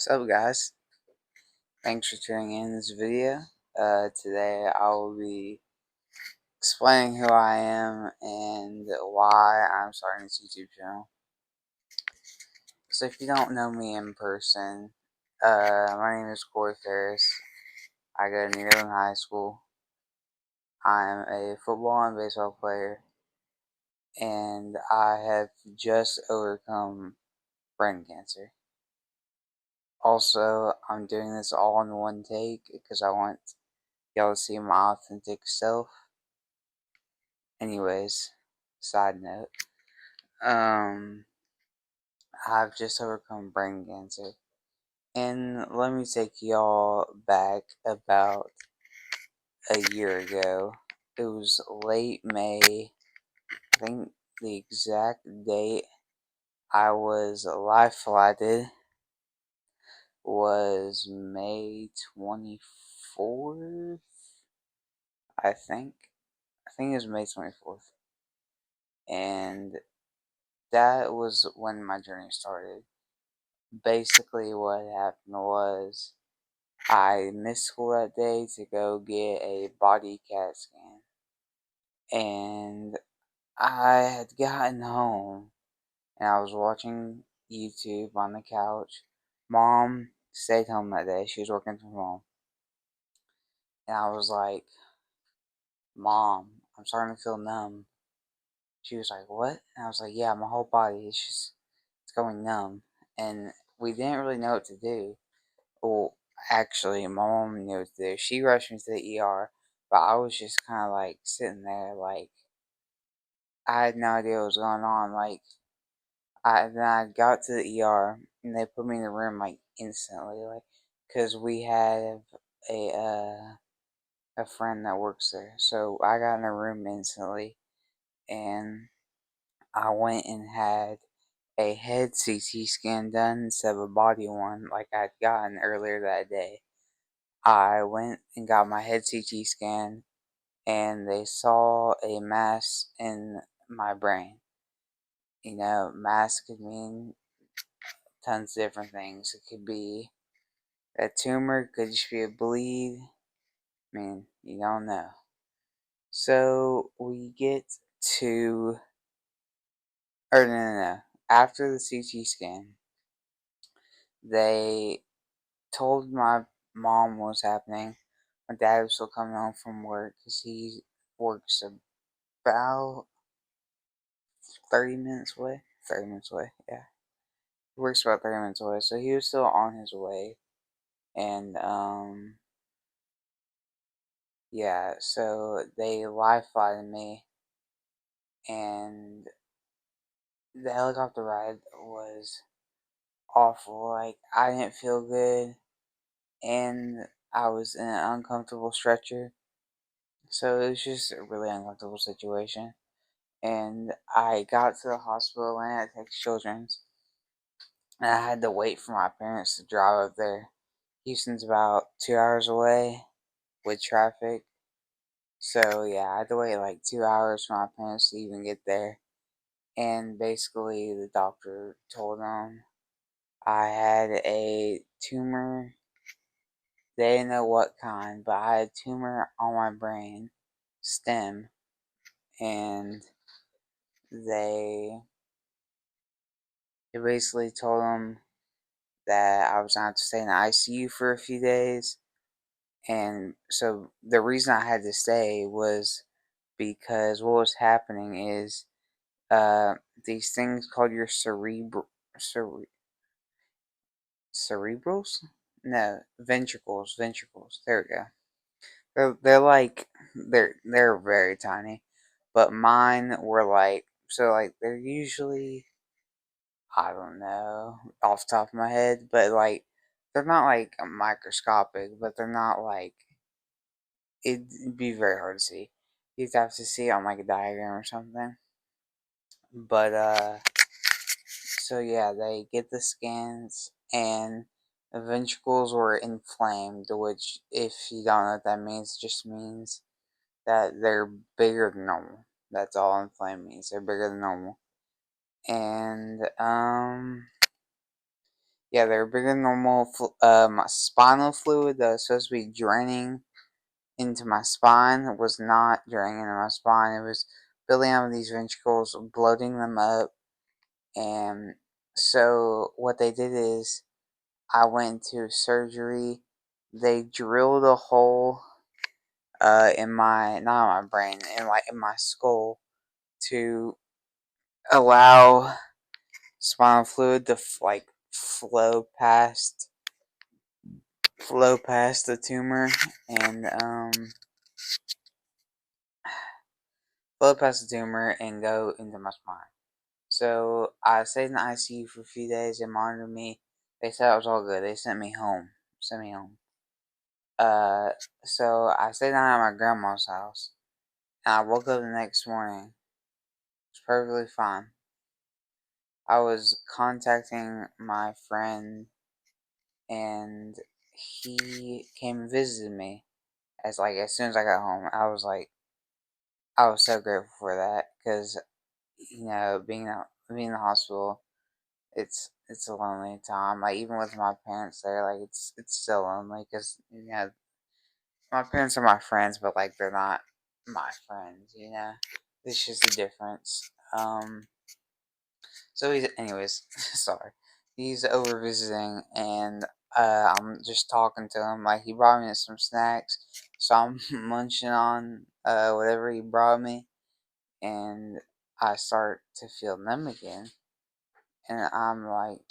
What's up, guys? Thanks for tuning in this video. Today I will be explaining who I am and why I'm starting this YouTube channel. So if you don't know me in person, my name is Corey Ferris. I go to Nearland High School. I'm a football and baseball player, and I have just overcome brain cancer. Also, I'm doing this all in one take because I want y'all to see my authentic self. Anyways, side note, um, I've just overcome brain cancer, and let me take y'all back about a year ago. It was late May. I think the exact date I was life flighted was May 24th. I think. I think it was May 24th, and that was when my journey started. Basically, what happened was I missed school that day to go get a body CAT scan, and I had gotten home and I was watching YouTube on the couch. Mom stayed home that day, she was working from home, and I was like, Mom, I'm starting to feel numb. She was like, what? And I was like, yeah, my whole body is just, it's going numb, and we didn't really know what to do. Well, actually, my mom knew what to do. She rushed me to the ER, but I was just kind of like sitting there, like I had no idea what was going on. Like I got to the ER and they put me in the room like instantly, like because we have a friend that works there, so I got in a room instantly, and I went and had a head CT scan done instead of a body one like I'd gotten earlier that day. I went and got my head CT scan, and they saw a mass in my brain. You know, mass could mean tons of different things. It could be a tumor, it could just be a bleed. I mean, you don't know. So we get to, or no. After the CT scan, they told my mom what was happening. My dad was still coming home from work because he works about 30 minutes away. 30 minutes away, yeah. He works about 30 minutes away, so he was still on his way. And, yeah, so they live flighted me, and the helicopter ride was awful. Like, I didn't feel good, and I was in an uncomfortable stretcher, so it was just a really uncomfortable situation. And I got to the hospital and at Texas Children's, and I had to wait for my parents to drive up there. Houston's about 2 hours away with traffic. So yeah, I had to wait like 2 hours for my parents to even get there. And basically the doctor told them I had a tumor. They didn't know what kind, but I had a tumor on my brain stem, and they basically told them that I was going to have to stay in the ICU for a few days. And so the reason I had to stay was because what was happening is these things called your cerebrals? No, ventricles. There we go. They're like they're very tiny, but mine were like, so like they're usually, I don't know off the top of my head, but like they're not like microscopic, but they're not like, it'd be very hard to see. You'd have to see it on like a diagram or something. But so yeah, they get the scans, and the ventricles were inflamed, which, if you don't know what that means, it just means that they're bigger than normal. That's all inflamed means. They're bigger than normal. And Yeah, they're bigger than normal. My spinal fluid that was supposed to be draining into my spine was not draining into my spine. It was building up these ventricles, bloating them up, and so what they did is I went to surgery. They drilled a hole in my not in my brain, in my skull to allow spinal fluid to flow past the tumor and flow past the tumor and go into my spine. So I stayed in the ICU for a few days. They monitored me. They said it was all good. They sent me home. Sent me home. Uh, so I stayed down at my grandma's house, and I woke up the next morning. It was perfectly fine. I was contacting my friend, and he came and visited me. As soon as I got home, I was so grateful for that because being in the hospital, it's a lonely time. Like even with my parents there, like it's still lonely because my parents are my friends, but like they're not my friends. It's just a difference. So anyways, sorry. He's over visiting, and I'm just talking to him. Like he brought me some snacks, so I'm munching on whatever he brought me, and I start to feel numb again, and I'm like,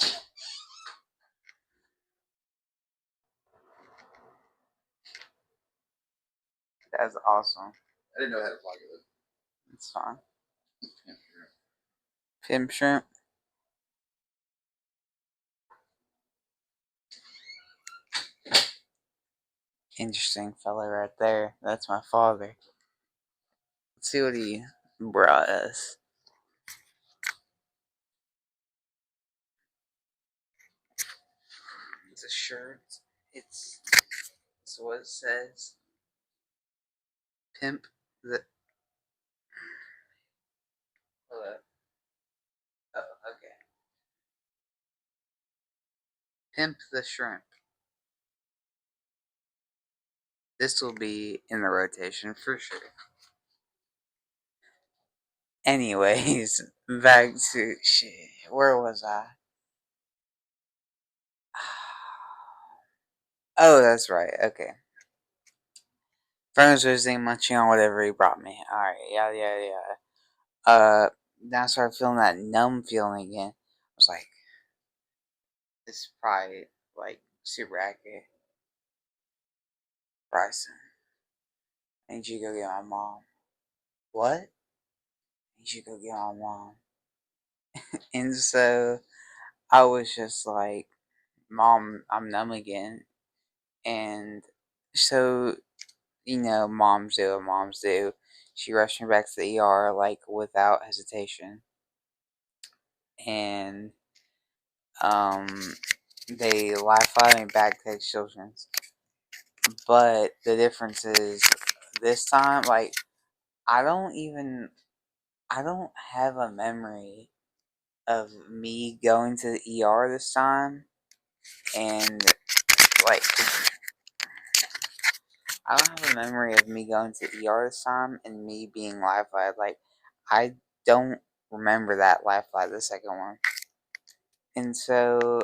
"That's awesome." I didn't know how to plug it. It's fine. Pimp shrimp. Interesting fella right there. That's my father. Let's see what he brought us. It's a shirt. It's It's what it says. Pimp the. Hold up. Oh, okay. Pimp the shrimp. This will be in the rotation for sure. Anyways, back to shit. Where was I? Oh, that's right. Okay. Friend was visiting, munching on whatever he brought me. Alright, yeah. Then I started feeling that numb feeling again. I was like, this is probably like super accurate. Bryson, I need you to go get my mom. What? I need you to go get my mom. And so I was just like, Mom, I'm numb again. And so, moms do what moms do. She rushed me back to the ER, like, without hesitation. And, um, they life flighted me back to Children's. But the difference is, this time, like, I don't even, I don't have a memory of me going to the ER this time. And, like, I don't have a memory of me going to ER this time and me being live flight. Like, I don't remember that live flight, the second one. And so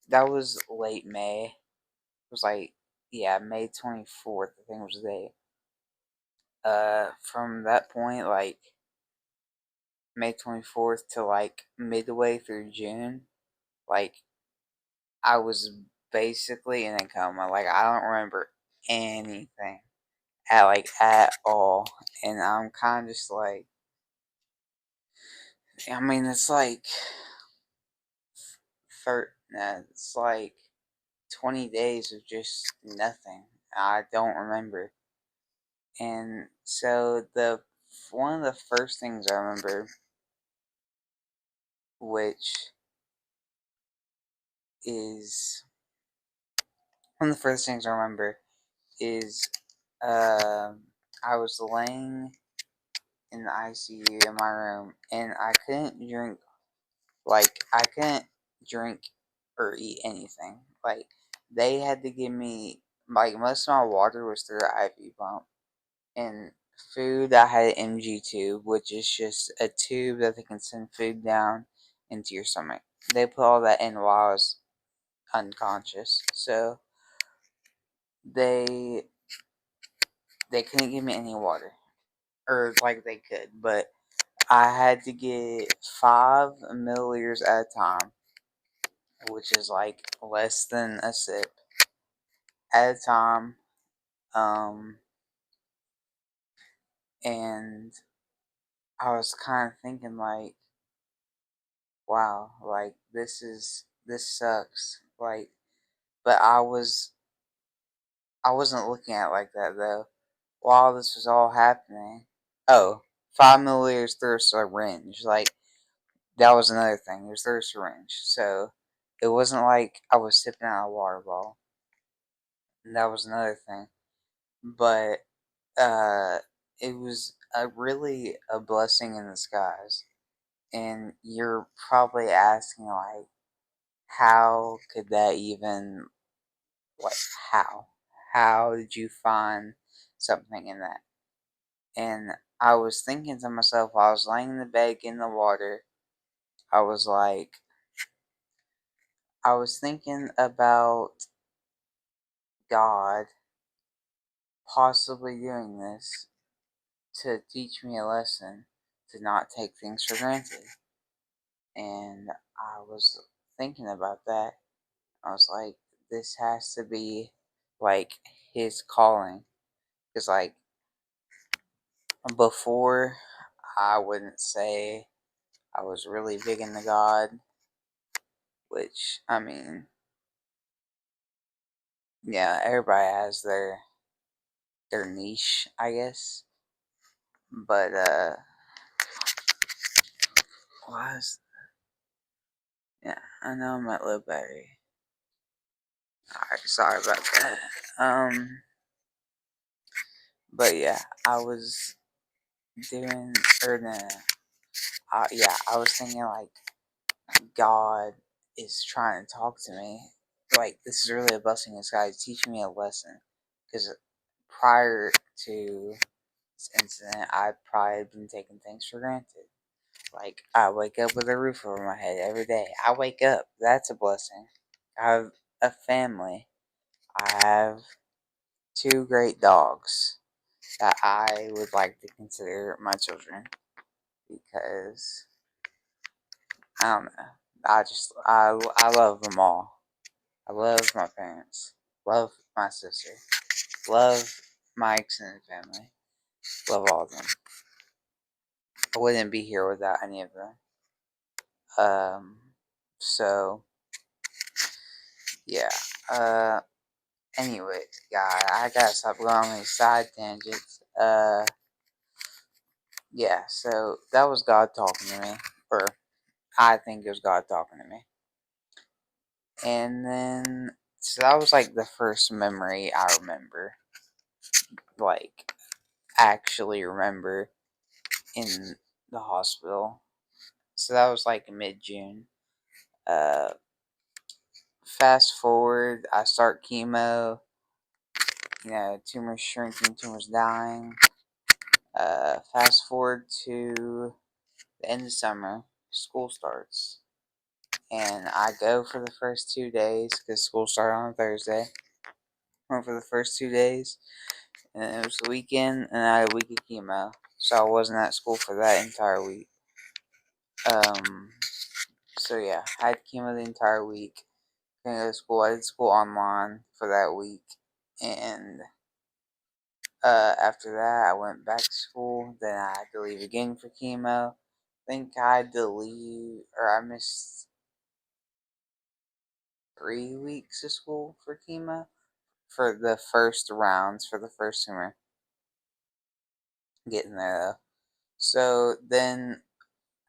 that was late May. It was like, yeah, May 24th, I think was the day. From that point, like, May 24th to like midway through June, like, I was basically in a coma. Like, I don't remember anything at all. And I'm kind of just like, I mean, it's like 20 days of just nothing. I don't remember. And so one of the first things I remember, which is one of the first things I remember is I was laying in the ICU in my room, and I couldn't drink or eat anything. Like, they had to give me, like, most of my water was through an IV pump. And food, I had an MG tube, which is just a tube that they can send food down into your stomach. They put all that in while I was unconscious. So they they couldn't give me any water. Or like they could, but I had to get 5 milliliters at a time, which is like less than a sip at a time. Um, and I was kind of thinking like, wow, like this sucks. Like, but I wasn't looking at it like that though. While this was all happening, oh, 5 milliliters through a syringe. Like, that was another thing. It was through a syringe, so it wasn't like I was sipping out a water bottle. And that was another thing. But uh, it was really a blessing in disguise. And you're probably asking, like, how could that even, like, how? How did you find something in that? And I was thinking to myself while I was laying in the bed getting the water, I was like, I was thinking about God possibly doing this to teach me a lesson to not take things for granted. And I was thinking about that. I was like, this has to be like his calling. Because, like, before, I wouldn't say I was really big into God, which, I mean, yeah, everybody has their niche, I guess. But, was, yeah, I know I'm at low battery. Alright, sorry about that. But yeah, I was doing, or no, yeah, I was thinking like God is trying to talk to me. Like, this is really a blessing in disguise, teaching me a lesson. Because prior to this incident, I probably had been taking things for granted. Like, I wake up with a roof over my head every day. I wake up. That's a blessing. I have a family. I have 2 great dogs that I would like to consider my children because I don't know. I love them all. I love my parents. Love my sister. Love my extended family. Love all of them. I wouldn't be here without any of them. Um. So yeah. Anyway, God, I gotta stop going on these side tangents. Yeah. So that was God talking to me, or I think it was God talking to me. And then, so that was like the first memory I remember. Like, actually remember in the hospital. So that was like mid June. Uh, Fast forward, I start chemo. Tumors shrinking, tumors dying. Fast forward to the end of summer, school starts. And I go for the first 2 days because school started on Thursday. Went for the first 2 days, and it was the weekend, and I had a week of chemo, so I wasn't at school for that entire week. Um, so yeah, I had chemo the entire week. Couldn't go to school. I did school online for that week, and after that, I went back to school. Then I had to leave again for chemo. I think I had to leave, or I missed 3 weeks of school for chemo for the first rounds for the first tumor. Getting there though. So then,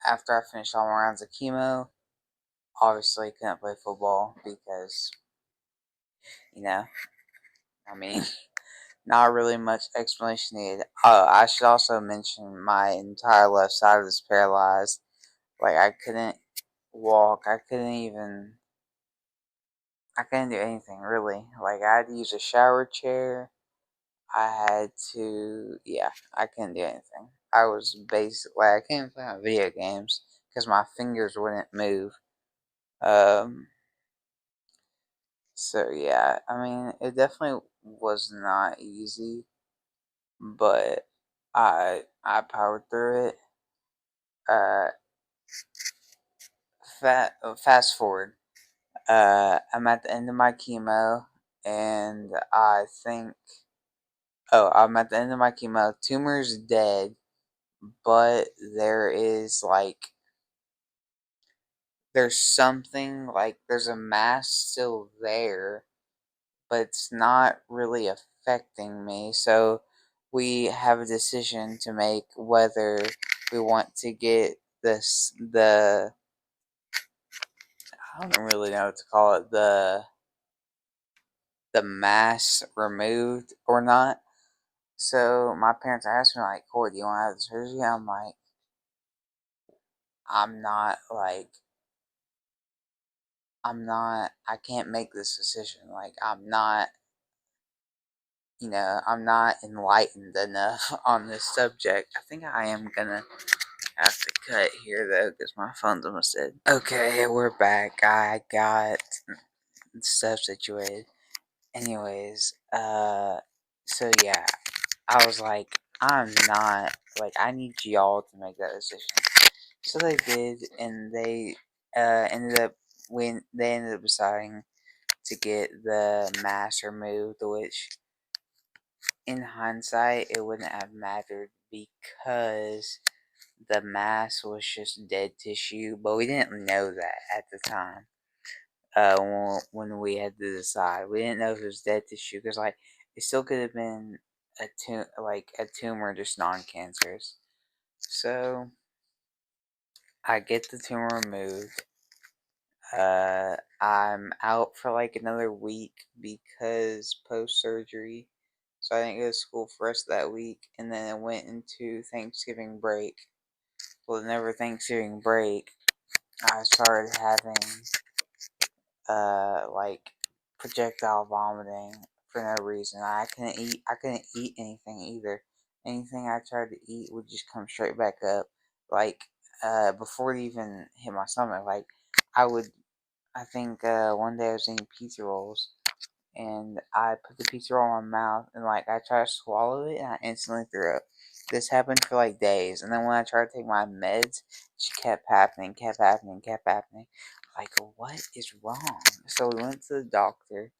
after I finished all my rounds of chemo, obviously couldn't play football because, you know, I mean, not really much explanation needed. Oh, I should also mention my entire left side was paralyzed. Like, I couldn't walk. I couldn't even. I couldn't do anything really. Like I had to use a shower chair. I had to, yeah, I couldn't do anything. I was basically, I couldn't play my video games because my fingers wouldn't move. Um, so yeah, I mean, it definitely was not easy, but I powered through it. Uh, fast forward. I'm at the end of my chemo, and I think, oh, I'm at the end of my chemo. Tumor's dead, but there is like there's something like there's a mass still there, but it's not really affecting me. So we have a decision to make whether we want to get this the I don't really know what to call it the mass removed or not. So my parents asked me like, "Corey, do you want to have the surgery?" I'm like, "I'm not like I'm not. I can't make this decision. Like I'm not." I'm not enlightened enough on this subject. I think I am gonna have to cut here though, because my phone's almost dead. Okay, we're back. I got stuff situated. Anyways, so yeah, I was like, I'm not like I need y'all to make that decision. So they did, and they ended up when they ended up deciding to get the mass removed, which in hindsight it wouldn't have mattered because the mass was just dead tissue, but we didn't know that at the time. When we had to decide, we didn't know if it was dead tissue because like it still could have been a tumor, just non-cancerous. So I get the tumor removed. I'm out for like another week because post surgery, so I didn't go to school for the rest of that week, and then I went into Thanksgiving break. Well, never Thanksgiving break, I started having like projectile vomiting for no reason. I couldn't eat anything either. Anything I tried to eat would just come straight back up. Like before it even hit my stomach. Like I would I think one day I was eating pizza rolls and I put the pizza roll in my mouth and like I tried to swallow it and I instantly threw up. This happened for like days, and then when I tried to take my meds, it kept happening, kept happening, kept happening. Like, what is wrong? So we went to the doctor,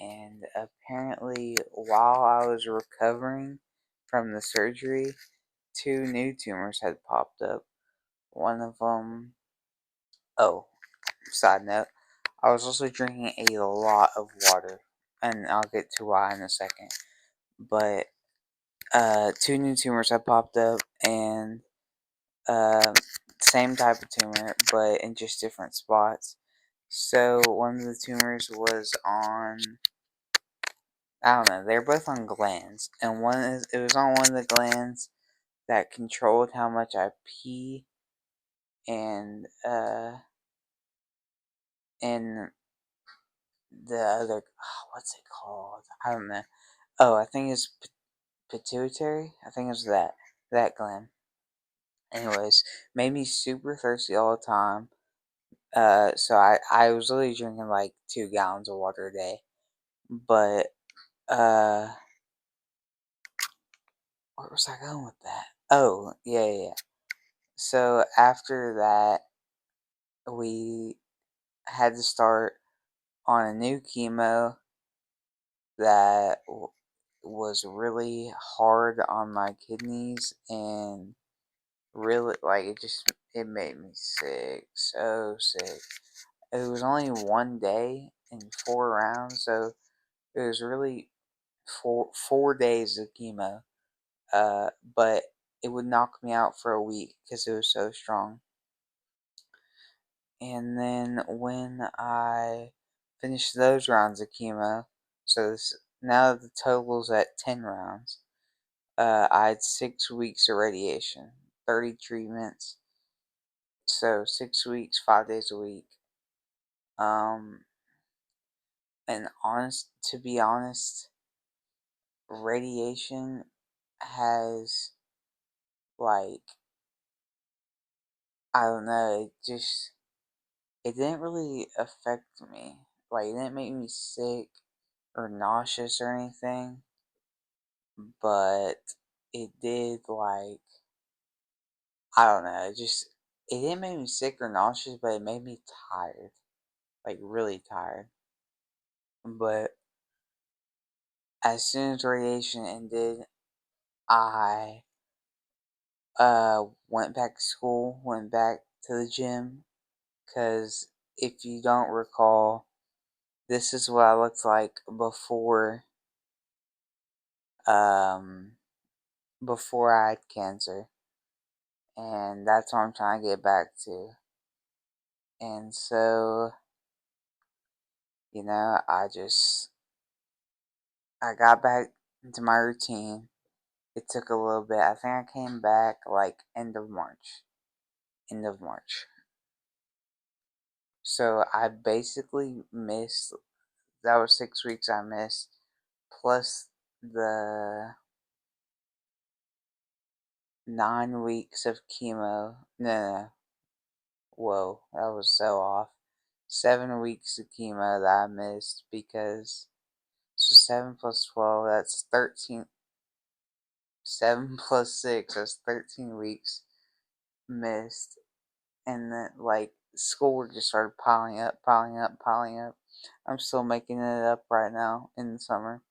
and apparently, while I was recovering from the surgery, two new tumors had popped up. One of them, oh, side note, I was also drinking a lot of water, and I'll get to why in a second. But two new tumors had popped up, and uh, same type of tumor, but in just different spots. So one of the tumors was on, I don't know, they're both on glands, and it was on one of the glands that controlled how much I pee, and and the other, what's it called? I don't know. Oh, I think it's pituitary. I think it's that gland. Anyways, made me super thirsty all the time. So I was literally drinking like 2 gallons of water a day. But uh, where was I going with that? Oh, yeah, yeah, yeah. So after that, we had to start on a new chemo that was really hard on my kidneys and really like it made me sick, so sick. It was only 1 day and 4 rounds, so it was really four days of chemo. But it would knock me out for a week because it was so strong. And then when I finished those rounds of chemo, so now the total's at 10 rounds. I had 6 weeks of radiation, 30 treatments, so 6 weeks, 5 days a week. Um, And to be honest, radiation has, like, I don't know, it didn't really affect me. Like, it didn't make me sick or nauseous or anything, but it did, like, I don't know, it didn't make me sick or nauseous, but it made me tired. Like, really tired. But as soon as radiation ended, I went back to school, went back to the gym, because if you don't recall, this is what I looked like um, before I had cancer, and that's what I'm trying to get back to. And so, I got back into my routine. It took a little bit. I think I came back like end of March. End of March. So I basically missed, that was 6 weeks I missed, plus the 9 weeks of chemo. No. Whoa, that was so off. 7 weeks of chemo that I missed because, so 7 plus 12, that's 13. 7 plus 6, that's 13 weeks missed. And then, like, schoolwork just started piling up, piling up, piling up. I'm still making it up right now in the summer.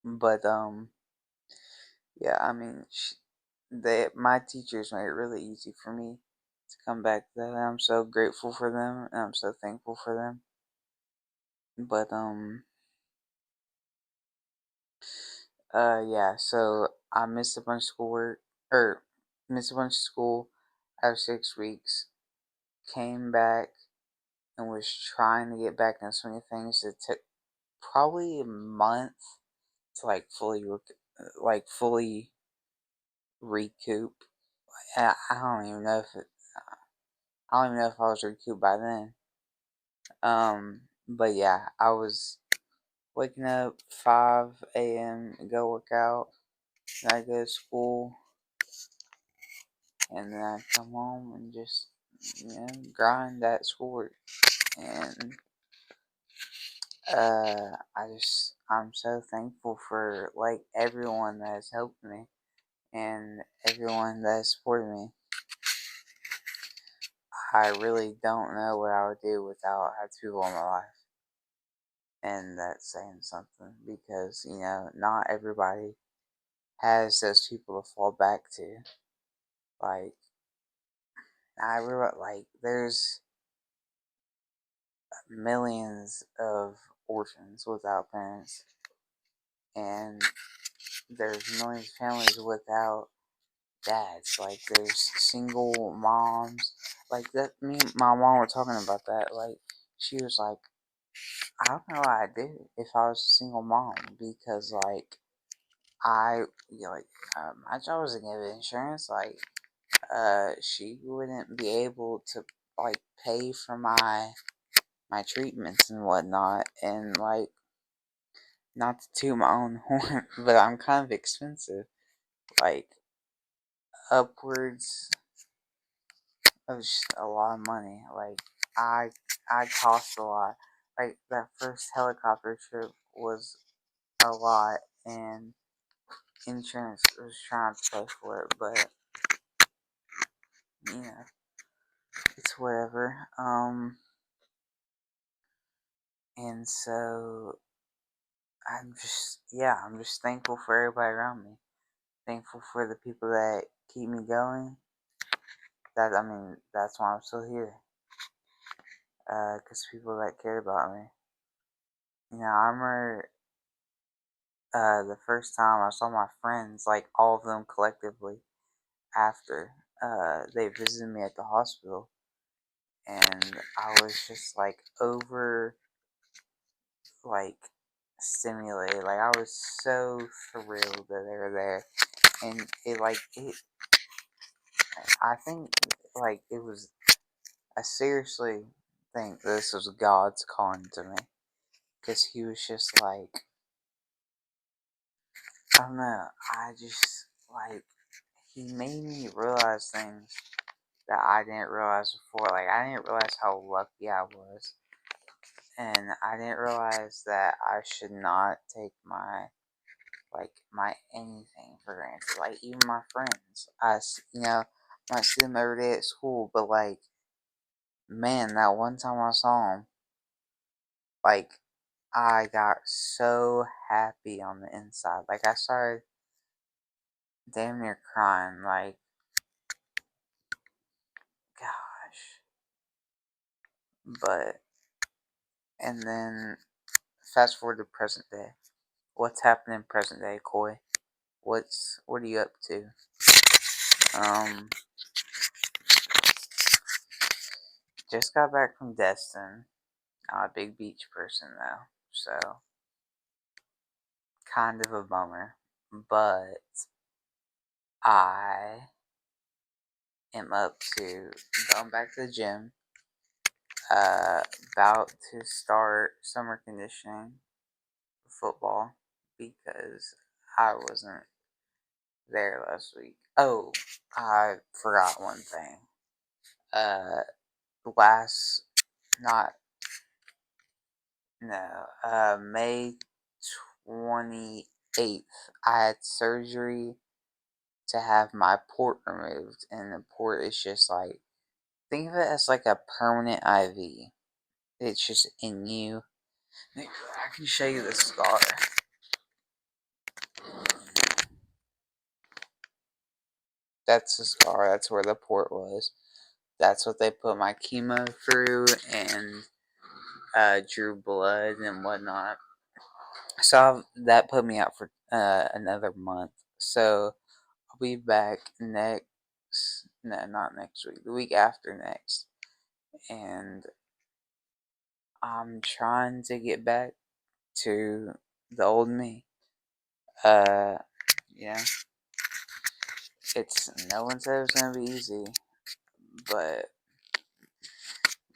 But, yeah, I mean, my teachers made it really easy for me to come back to that. And I'm so grateful for them, and I'm so thankful for them. But, yeah, so I missed a bunch of schoolwork, or missed a bunch of school after 6 weeks, came back, and was trying to get back in swing of things. It took probably a month to, like, fully recoup. I don't even know if I don't even know if I was recouped by then. But yeah, I was waking up 5 a.m. to go work out. Then I go to school, and then I come home and just, grind that schoolwork. And I'm so thankful for, like, everyone that has helped me and everyone that has supported me. I really don't know what I would do without having people in my life. And that's saying something because, not everybody has those people to fall back to. Like, there's millions of orphans without parents, and there's millions of families without dads. Like, there's single moms. Like, that, me and my mom were talking about that. Like, she was like, I don't know what I'd do if I was a single mom, because, like, my job was to give insurance. Like, she wouldn't be able to, like, pay for my treatments and whatnot, and, like, not to toot my own horn, but I'm kind of expensive, like, upwards of just a lot of money. Like, I I cost a lot. Like, that first helicopter trip was a lot, and insurance was trying to pay for it, but yeah, it's whatever. And so I'm just thankful for everybody around me. Thankful for the people that keep me going. That's why I'm still here. Cause people that care about me. I remember the first time I saw my friends, like, all of them collectively, after they visited me at the hospital, and I was just, like, like, stimulated. Like, I was so thrilled that they were there, and I think, like, it was. I seriously think this was God's calling to me, because he was just like, I don't know, I just, like, he made me realize things that I didn't realize before. Like, I didn't realize how lucky I was, and I didn't realize that I should not take my, like, my anything for granted. Like, even my friends, might see them every day at school, but, like, man, that one time I saw him, like, I got so happy on the inside. Like, I started damn near crying. Like, gosh. But, and then, fast forward to present day. What's happening present day, Coy? What are you up to? Um, just got back from Destin. Not a big beach person, though. So, kind of a bummer. But, I am up to going back to the gym. Uh, about to start summer conditioning football because I wasn't there last week. Oh, I forgot one thing. Last, not, no, May 28th, I had surgery to have my port removed, and the port is just like, think of it as like a permanent IV. It's just in you. I can show you the scar. That's the scar. That's where the port was. That's what they put my chemo through and drew blood and whatnot. So that put me out for another month. So I'll be back next. No, not next week. The week after next, and I'm trying to get back to the old me. Uh, yeah. It's no one said it was gonna be easy, but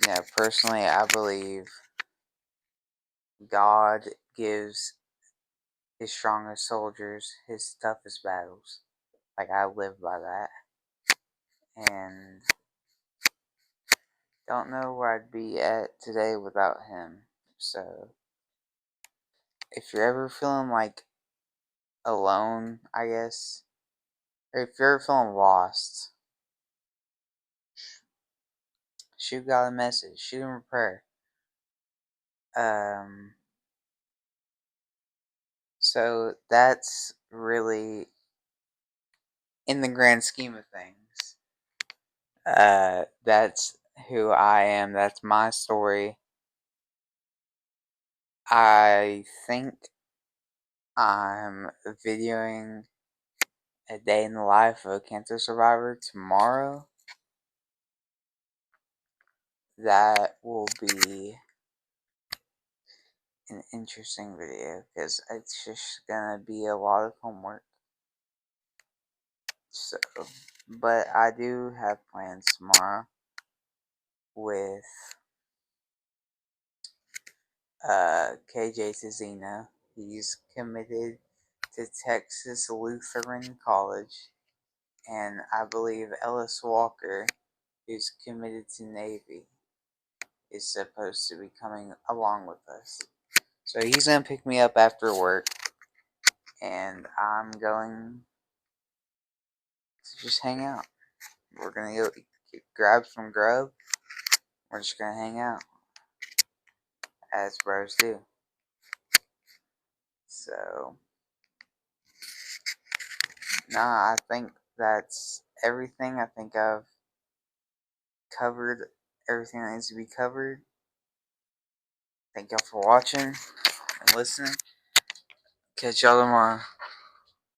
yeah, personally, I believe God gives his strongest soldiers his toughest battles. Like, I live by that. And don't know where I'd be at today without him. So, if you're ever feeling like alone, I guess, or if you're ever feeling lost, shoot God a message, shoot him a prayer. So that's really, in the grand scheme of things, that's who I am. That's my story. I think I'm videoing a day in the life of a cancer survivor tomorrow. That will be an interesting video because it's just gonna be a lot of homework. So, but I do have plans tomorrow with KJ Tizino. He's committed to Texas Lutheran College, and I believe Ellis Walker, who's committed to Navy, is supposed to be coming along with us. So he's gonna pick me up after work, and I'm going to just hang out. We're gonna go grab some grub. We're just gonna hang out, as bros do. So, nah, I think that's everything. I think I've covered everything that needs to be covered. Thank y'all for watching and listening. Catch y'all tomorrow.